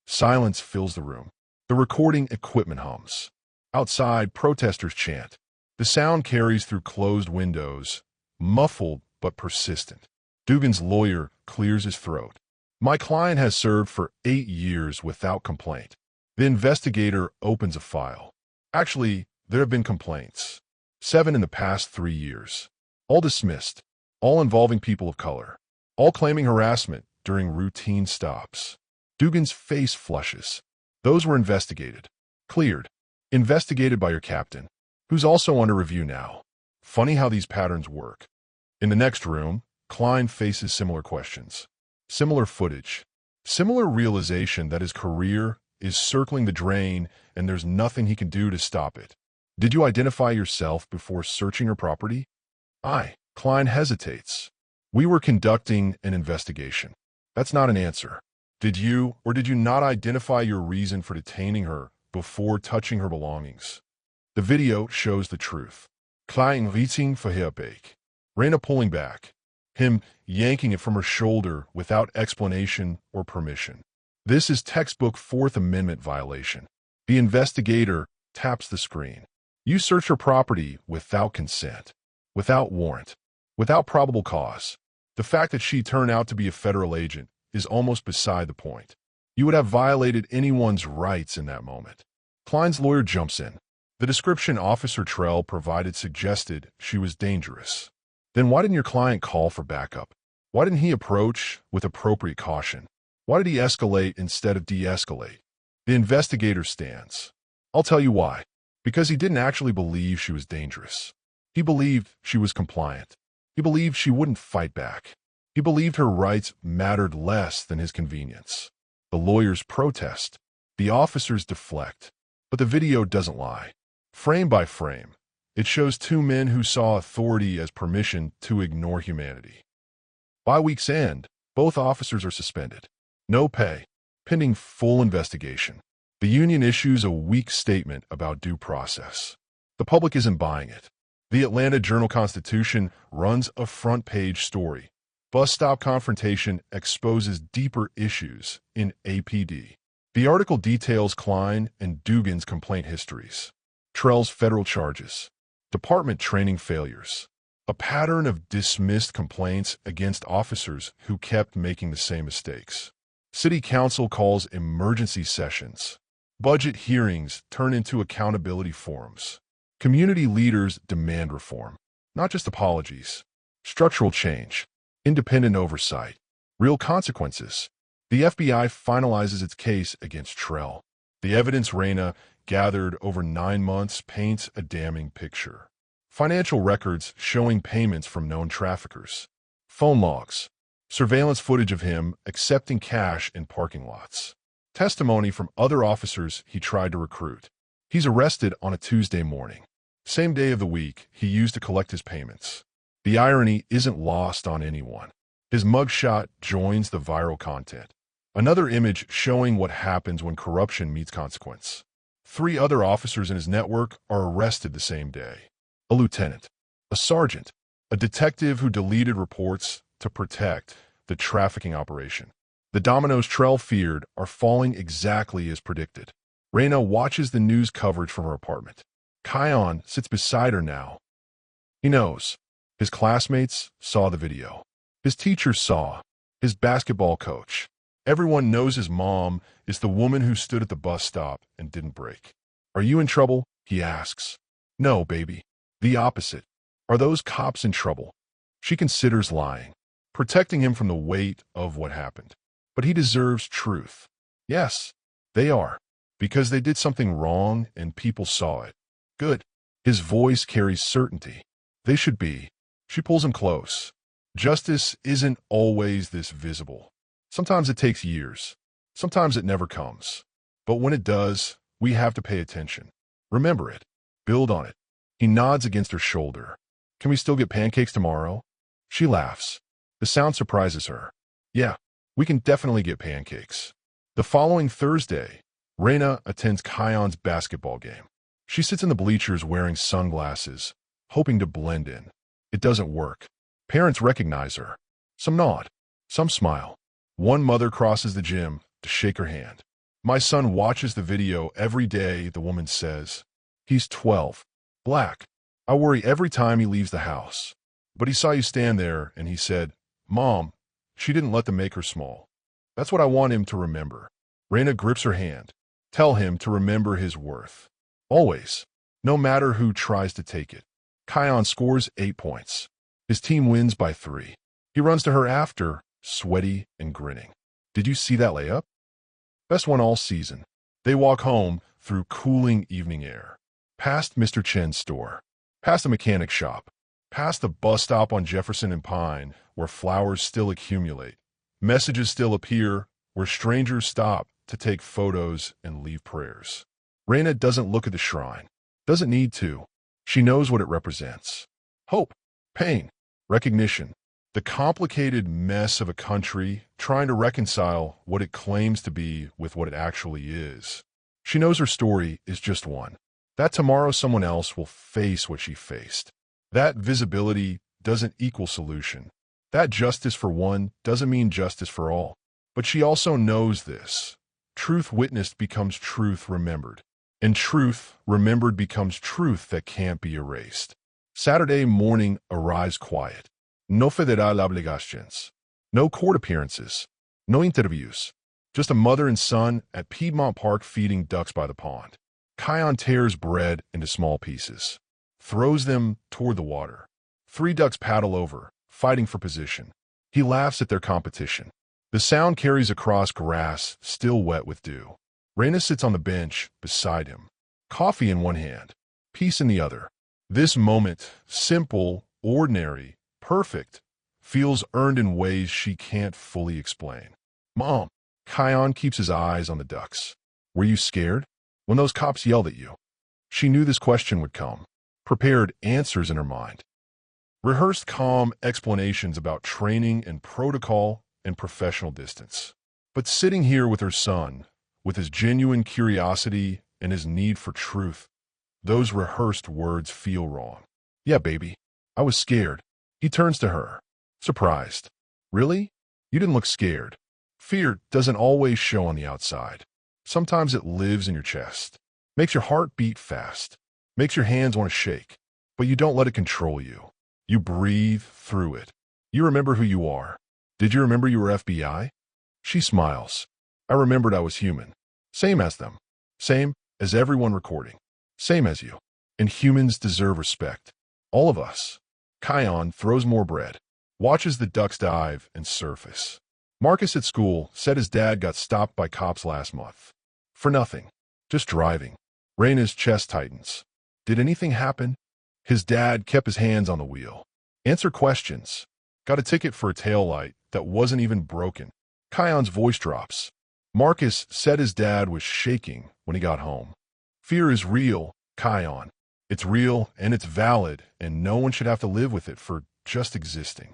Silence fills the room. The recording equipment hums. Outside, protesters chant. The sound carries through closed windows, muffled but persistent. Dugan's lawyer clears his throat. My client has served for 8 years without complaint. The investigator opens a file. Actually, there have been complaints. 7 in the past 3 years. All dismissed. All involving people of color. All claiming harassment during routine stops. Dugan's face flushes. Those were investigated. Cleared. Investigated by your captain, who's also under review now. Funny how these patterns work. In the next room, Klein faces similar questions. Similar footage. Similar realization that his career is circling the drain and there's nothing he can do to stop it. Did you identify yourself before searching her property? Klein hesitates. We were conducting an investigation. That's not an answer. Did you or did you not identify your reason for detaining her before touching her belongings? The video shows the truth. Klein reaching for her bag. Raina pulling back. Him yanking it from her shoulder without explanation or permission. This is textbook Fourth Amendment violation. The investigator taps the screen. You search her property without consent, without warrant, without probable cause. The fact that she turned out to be a federal agent is almost beside the point. You would have violated anyone's rights in that moment. Klein's lawyer jumps in. The description Officer Trell provided suggested she was dangerous. Then why didn't your client call for backup? Why didn't he approach with appropriate caution? Why did he escalate instead of de-escalate? The investigator stands. I'll tell you why. Because he didn't actually believe she was dangerous. He believed she was compliant. He believed she wouldn't fight back. He believed her rights mattered less than his convenience. The lawyers protest. The officers deflect. But the video doesn't lie. Frame by frame, it shows two men who saw authority as permission to ignore humanity. By week's end, both officers are suspended. No pay, pending full investigation. The union issues a weak statement about due process. The public isn't buying it. The Atlanta Journal-Constitution runs a front-page story. Bus stop confrontation exposes deeper issues in APD. The article details Klein and Dugan's complaint histories. Trell's federal charges. Department training failures. A pattern of dismissed complaints against officers who kept making the same mistakes. City Council calls emergency sessions. Budget hearings turn into accountability forums. Community leaders demand reform. Not just apologies. Structural change. Independent oversight. Real consequences. The FBI finalizes its case against Trell. The evidence Reyna gathered over 9 months paints a damning picture. Financial records showing payments from known traffickers. Phone logs. Surveillance footage of him accepting cash in parking lots. Testimony from other officers he tried to recruit. He's arrested on a Tuesday morning. Same day of the week he used to collect his payments. The irony isn't lost on anyone. His mugshot joins the viral content. Another image showing what happens when corruption meets consequence. 3 other officers in his network are arrested the same day. A lieutenant, a sergeant, a detective who deleted reports to protect the trafficking operation. The dominoes Trell feared are falling exactly as predicted. Reyna watches the news coverage from her apartment. Kion sits beside her now. He knows. His classmates saw the video. His teachers saw. His basketball coach. Everyone knows his mom is the woman who stood at the bus stop and didn't break. Are you in trouble? He asks. No, baby. The opposite. Are those cops in trouble? She considers lying, protecting him from the weight of what happened. But he deserves truth. Yes, they are. Because they did something wrong and people saw it. Good. His voice carries certainty. They should be. She pulls him close. Justice isn't always this visible. Sometimes it takes years. Sometimes it never comes. But when it does, we have to pay attention. Remember it. Build on it. He nods against her shoulder. Can we still get pancakes tomorrow? She laughs. The sound surprises her. Yeah, we can definitely get pancakes. The following Thursday, Reyna attends Kion's basketball game. She sits in the bleachers wearing sunglasses, hoping to blend in. It doesn't work. Parents recognize her. Some nod. Some smile. One mother crosses the gym to shake her hand. My son watches the video every day, the woman says. He's 12. Black. I worry every time he leaves the house. But he saw you stand there and he said, Mom, she didn't let them make her small. That's what I want him to remember. Reyna grips her hand. Tell him to remember his worth. Always. No matter who tries to take it. Kion scores 8 points. His team wins by 3. He runs to her after, sweaty and grinning. Did you see that layup? Best one all season. They walk home through cooling evening air. Past Mr. Chen's store. Past the mechanic shop. Past the bus stop on Jefferson and Pine, where flowers still accumulate. Messages still appear, where strangers stop to take photos and leave prayers. Reyna doesn't look at the shrine. Doesn't need to. She knows what it represents. Hope. Pain. Recognition. The complicated mess of a country trying to reconcile what it claims to be with what it actually is. She knows her story is just one. That tomorrow someone else will face what she faced. That visibility doesn't equal solution. That justice for one doesn't mean justice for all. But she also knows this. Truth witnessed becomes truth remembered. And truth remembered becomes truth that can't be erased. Saturday morning arrives quiet. No federal obligations. No court appearances. No interviews. Just a mother and son at Piedmont Park feeding ducks by the pond. Kion tears bread into small pieces. Throws them toward the water. 3 ducks paddle over, fighting for position. He laughs at their competition. The sound carries across grass, still wet with dew. Raina sits on the bench beside him, coffee in one hand, peace in the other. This moment, simple, ordinary, perfect, feels earned in ways she can't fully explain. Mom, Kion keeps his eyes on the ducks. Were you scared when those cops yelled at you? She knew this question would come, prepared answers in her mind. Rehearsed calm explanations about training and protocol and professional distance. But sitting here with her son, with his genuine curiosity and his need for truth, those rehearsed words feel wrong. Yeah, baby, I was scared. He turns to her, surprised. Really? You didn't look scared. Fear doesn't always show on the outside. Sometimes it lives in your chest, makes your heart beat fast, makes your hands want to shake, but you don't let it control you. You breathe through it. You remember who you are. Did you remember you were FBI? She smiles. I remembered I was human. Same as them. Same as everyone recording. Same as you. And humans deserve respect. All of us. Kion throws more bread, watches the ducks dive and surface. Marcus at school said his dad got stopped by cops last month. For nothing. Just driving. Raina's chest tightens. Did anything happen? His dad kept his hands on the wheel. Answer questions. Got a ticket for a taillight that wasn't even broken. Kion's voice drops. Marcus said his dad was shaking when he got home. Fear is real, Kion. It's real and it's valid, and no one should have to live with it for just existing.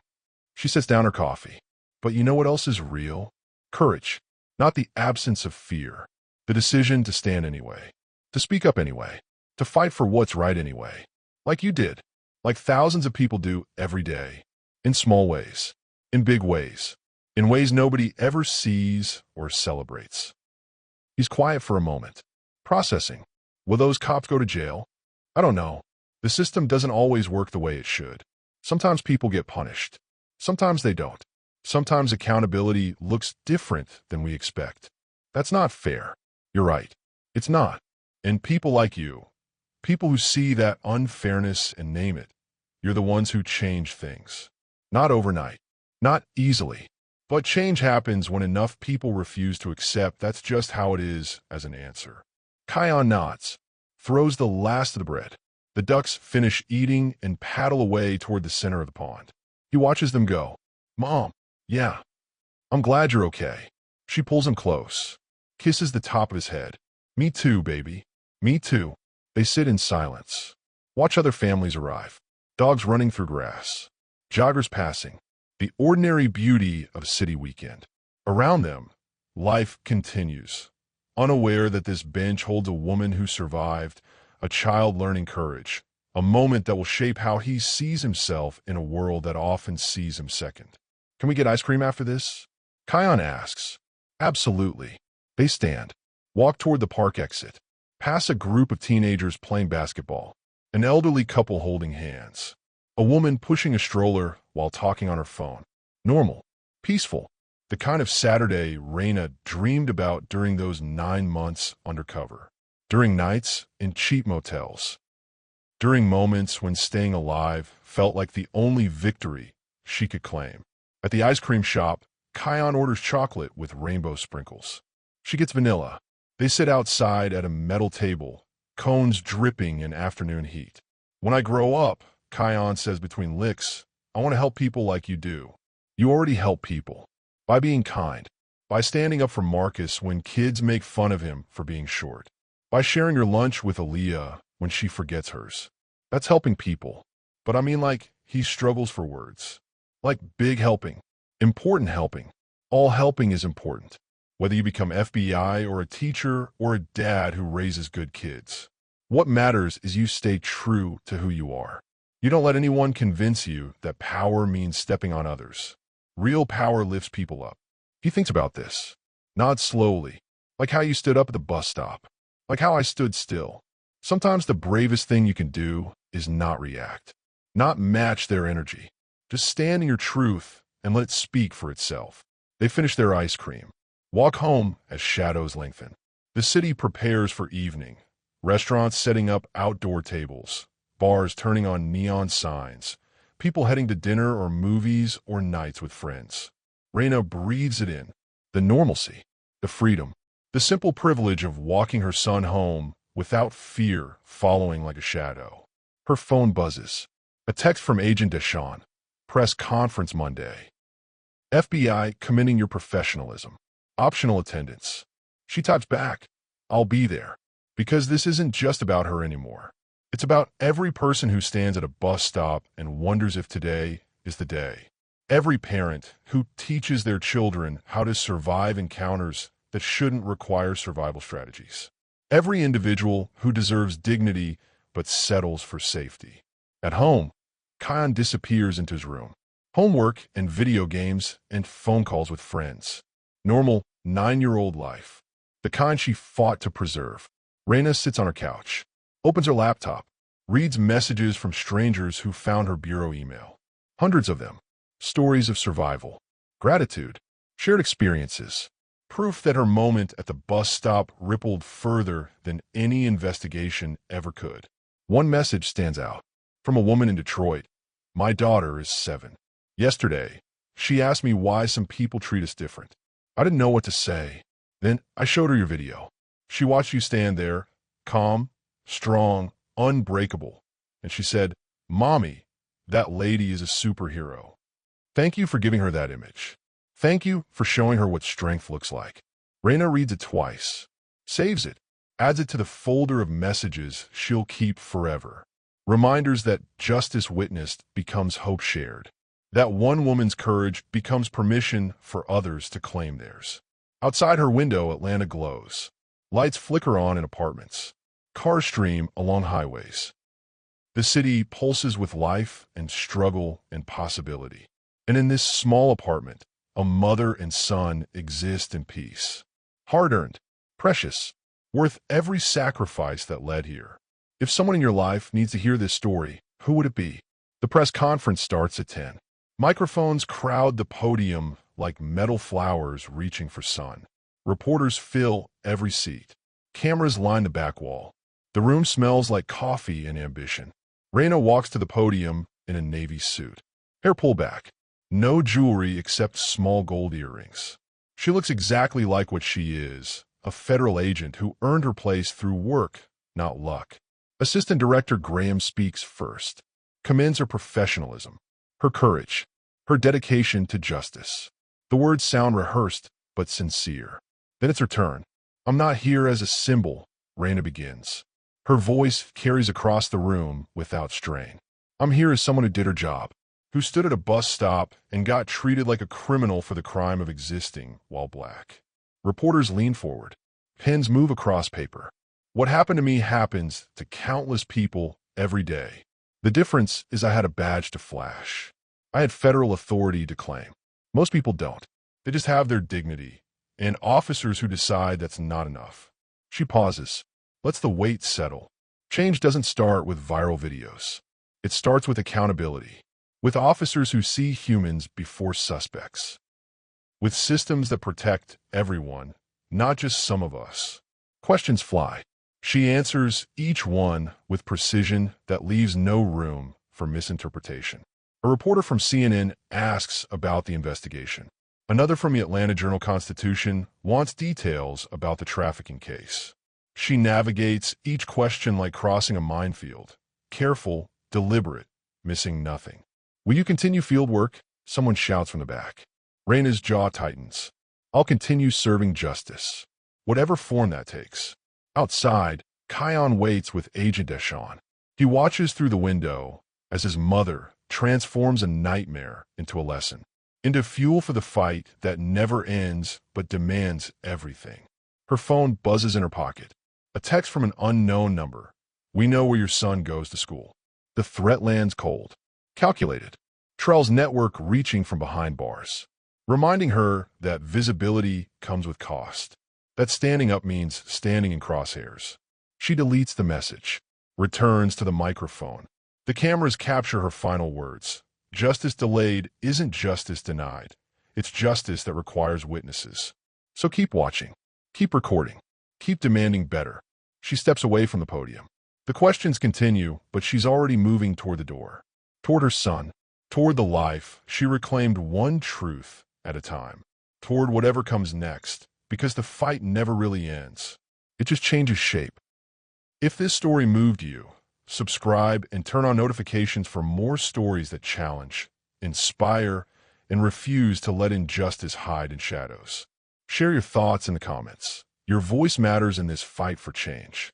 She sets down her coffee. But you know what else is real? Courage. Not the absence of fear. The decision to stand anyway. To speak up anyway. To fight for what's right anyway. Like you did. Like thousands of people do every day. In small ways. In big ways. In ways nobody ever sees or celebrates. He's quiet for a moment. Processing. Will those cops go to jail? I don't know. The system doesn't always work the way it should. Sometimes people get punished. Sometimes they don't. Sometimes accountability looks different than we expect. That's not fair. You're right. It's not. And people like you, people who see that unfairness and name it, you're the ones who change things. Not overnight. Not easily. But change happens when enough people refuse to accept that's just how it is as an answer. Kion nods, throws the last of the bread. The ducks finish eating and paddle away toward the center of the pond. He watches them go. Mom, yeah, I'm glad you're okay. She pulls him close, kisses the top of his head. Me too, baby. Me too. They sit in silence. Watch other families arrive. Dogs running through grass. Joggers passing. The ordinary beauty of a city weekend. Around them, life continues. Unaware that this bench holds a woman who survived, a child learning courage, a moment that will shape how he sees himself in a world that often sees him second. Can we get ice cream after this? Kion asks. Absolutely. They stand, walk toward the park exit, pass a group of teenagers playing basketball, an elderly couple holding hands, a woman pushing a stroller while talking on her phone. Normal, peaceful, the kind of Saturday Raina dreamed about during those 9 months undercover, during nights in cheap motels, during moments when staying alive felt like the only victory she could claim. At the ice cream shop, Kion orders chocolate with rainbow sprinkles. She gets vanilla. They sit outside at a metal table, cones dripping in afternoon heat. When I grow up, Kion says between licks, I want to help people like you do. You already help people. By being kind. By standing up for Marcus when kids make fun of him for being short. By sharing your lunch with Aaliyah when she forgets hers. That's helping people. But I mean like he struggles for words. Like big helping. Important helping. All helping is important. Whether you become FBI or a teacher or a dad who raises good kids. What matters is you stay true to who you are. You don't let anyone convince you that power means stepping on others. Real power lifts people up. He thinks about this. Nods slowly. Like how you stood up at the bus stop. Like how I stood still. Sometimes the bravest thing you can do is not react. Not match their energy. Just stand in your truth and let it speak for itself. They finish their ice cream. Walk home as shadows lengthen. The city prepares for evening. Restaurants setting up outdoor tables. Bars turning on neon signs. People heading to dinner or movies or nights with friends. Reina breathes it in. The normalcy, the freedom, the simple privilege of walking her son home without fear following like a shadow. Her phone buzzes. A text from Agent Deshawn. Press conference Monday. FBI commending your professionalism. Optional attendance. She types back, I'll be there. Because this isn't just about her anymore. It's about every person who stands at a bus stop and wonders if today is the day. Every parent who teaches their children how to survive encounters that shouldn't require survival strategies. Every individual who deserves dignity but settles for safety. At home, Kion disappears into his room. Homework and video games and phone calls with friends. Normal 9-year-old life. The kind she fought to preserve. Reina sits on her couch, opens her laptop, reads messages from strangers who found her bureau email. Hundreds of them. Stories of survival, gratitude, shared experiences. Proof that her moment at the bus stop rippled further than any investigation ever could. One message stands out. From a woman in Detroit. My daughter is 7. Yesterday, she asked me why some people treat us different. I didn't know what to say. Then I showed her your video. She watched you stand there, calm, strong, unbreakable. And she said, Mommy, that lady is a superhero. Thank you for giving her that image. Thank you for showing her what strength looks like. Reina reads it twice, saves it, adds it to the folder of messages she'll keep forever. Reminders that justice witnessed becomes hope shared. That one woman's courage becomes permission for others to claim theirs. Outside her window, Atlanta glows. Lights flicker on in apartments. Cars stream along highways. The city pulses with life and struggle and possibility. And in this small apartment, a mother and son exist in peace. Hard-earned, precious, worth every sacrifice that led here. If someone in your life needs to hear this story, who would it be? The press conference starts at 10. Microphones crowd the podium like metal flowers reaching for sun. Reporters fill every seat. Cameras line the back wall. The room smells like coffee and ambition. Reina walks to the podium in a navy suit. Hair pulled back. No jewelry except small gold earrings. She looks exactly like what she is, a federal agent who earned her place through work, not luck. Assistant Director Graham speaks first. Commends her professionalism, her courage, her dedication to justice. The words sound rehearsed, but sincere. Then it's her turn. I'm not here as a symbol, Reina begins. Her voice carries across the room without strain. I'm here as someone who did her job, who stood at a bus stop and got treated like a criminal for the crime of existing while black. Reporters lean forward. Pens move across paper. What happened to me happens to countless people every day. The difference is I had a badge to flash. I had federal authority to claim. Most people don't. They just have their dignity, and officers who decide that's not enough. She pauses, lets the weight settle. Change doesn't start with viral videos. It starts with accountability, with officers who see humans before suspects, with systems that protect everyone, not just some of us. Questions fly. She answers each one with precision that leaves no room for misinterpretation. A reporter from CNN asks about the investigation. Another from the Atlanta Journal-Constitution wants details about the trafficking case. She navigates each question like crossing a minefield. Careful, deliberate, missing nothing. Will you continue field work? Someone shouts from the back. Reina's jaw tightens. I'll continue serving justice, whatever form that takes. Outside, Kion waits with Agent Deshawn. He watches through the window as his mother transforms a nightmare into a lesson, into fuel for the fight that never ends but demands everything. Her phone buzzes in her pocket. A text from an unknown number. We know where your son goes to school. The threat lands cold. Calculated. Trell's network reaching from behind bars, reminding her that visibility comes with cost, that standing up means standing in crosshairs. She deletes the message, returns to the microphone. The cameras capture her final words. Justice delayed isn't justice denied. It's justice that requires witnesses. So keep watching, keep recording, keep demanding better. She steps away from the podium. The questions continue, but she's already moving toward the door, toward her son, Toward the life, she reclaimed one truth at a time. Toward whatever comes next, because the fight never really ends. It just changes shape. If this story moved you, subscribe and turn on notifications for more stories that challenge, inspire, and refuse to let injustice hide in shadows. Share your thoughts in the comments. Your voice matters in this fight for change.